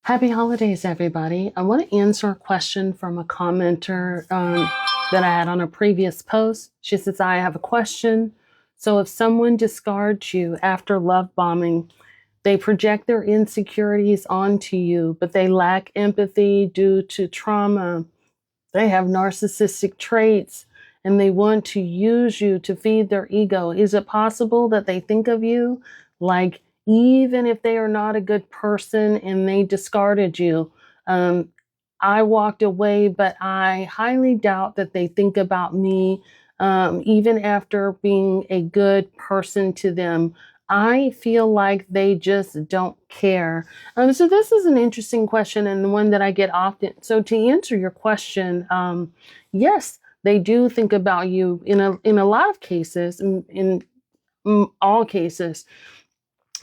Happy holidays, everybody. I want to answer a question from a commenter that I had on a previous post. She says, I have a question. So, if someone discards you after love bombing, they project their insecurities onto you, but they lack empathy due to trauma. They have narcissistic traits and they want to use you to feed their ego. Is it possible that they think of you like, even if they are not a good person and they discarded you? Um, I walked away, but I highly doubt that they think about me, even after being a good person to them. I feel like they just don't care. So this is an interesting question and the one that I get often. So to answer your question, yes, they do think about you in a lot of cases, in all cases.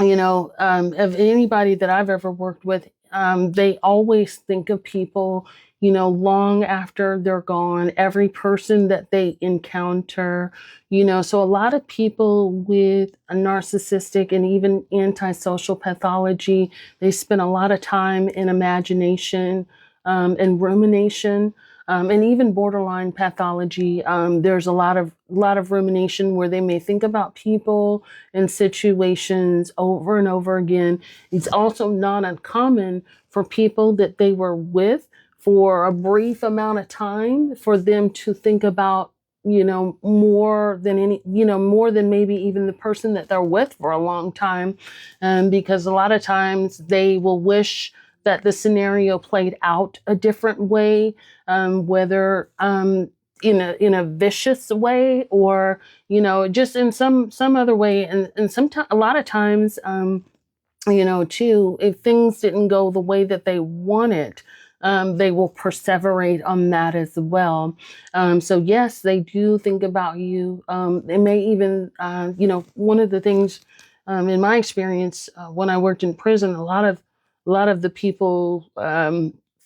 Of anybody that I've ever worked with, they always think of people, long after they're gone, every person that they encounter, so a lot of people with a narcissistic and even antisocial pathology, they spend a lot of time in imagination, and rumination. And even borderline pathology, there's a lot of rumination where they may think about people and situations over and over again. It's also not uncommon for people that they were with for a brief amount of time for them to think about, more than maybe even the person that they're with for a long time. Because a lot of times they will wish that the scenario played out a different way, whether in a vicious way or just in some other way. And sometimes, a lot of times, too, if things didn't go the way that they wanted, they will perseverate on that as well. So yes, they do think about you. They may even, one of the things, in my experience, when I worked in prison, a lot of the people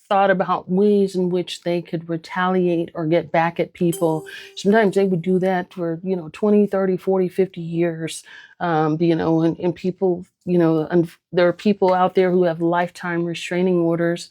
thought about ways in which they could retaliate or get back at people. Sometimes they would do that for 20, 30, 40, 50 years. And people, and there are people out there who have lifetime restraining orders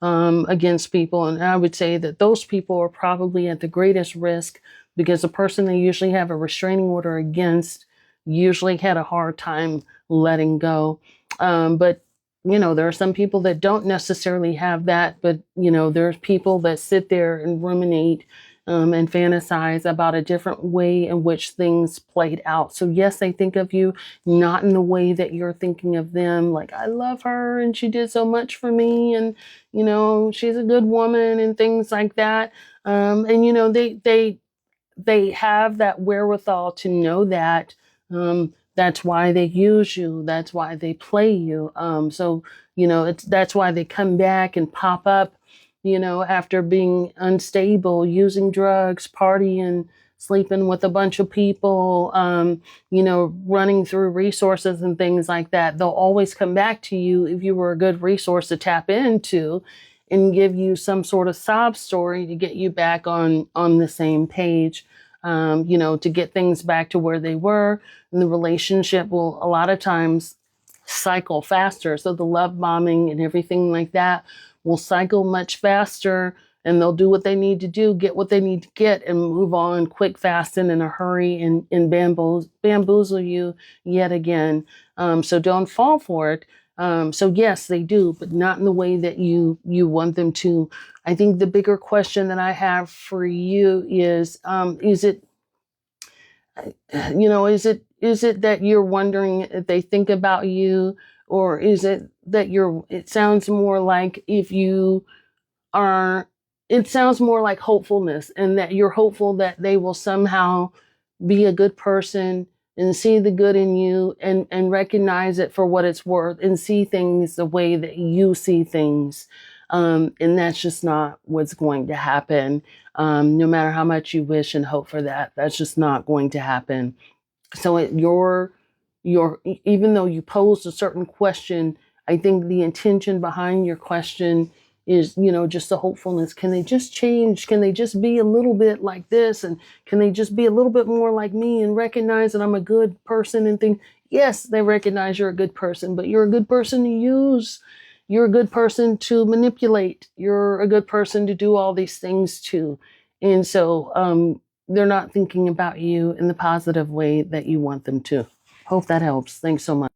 against people. And I would say that those people are probably at the greatest risk because the person they usually have a restraining order against usually had a hard time letting go. But there are some people that don't necessarily have that, but there's people that sit there and ruminate, and fantasize about a different way in which things played out. So yes, they think of you not in the way that you're thinking of them, like, I love her and she did so much for me, and she's a good woman and things like that. And they have that wherewithal to know that. That's why they use you. That's why they play you. So that's why they come back and pop up, after being unstable, using drugs, partying, sleeping with a bunch of people, running through resources and things like that. They'll always come back to you if you were a good resource to tap into and give you some sort of sob story to get you back on the same page, to get things back to where they were. And the relationship will a lot of times cycle faster. So the love bombing and everything like that will cycle much faster, and they'll do what they need to do, get what they need to get, and move on quick, fast, and in a hurry, and bamboozle you yet again. So don't fall for it. So yes, they do, but not in the way that you want them to. I think the bigger question that I have for you is it, is it that you're wondering if they think about you, or is it that it sounds more like if you are, it sounds more like hopefulness, and that you're hopeful that they will somehow be a good person and see the good in you, and recognize it for what it's worth and see things the way that you see things. And that's just not what's going to happen. No matter how much you wish and hope for that, that's just not going to happen. So even though you posed a certain question, I think the intention behind your question is, just the hopefulness. Can they just change? Can they just be a little bit like this? And can they just be a little bit more like me and recognize that I'm a good person and think, yes, they recognize you're a good person, but you're a good person to use. you're a good person to manipulate. You're a good person to do all these things too. And so they're not thinking about you in the positive way that you want them to. Hope that helps. Thanks so much.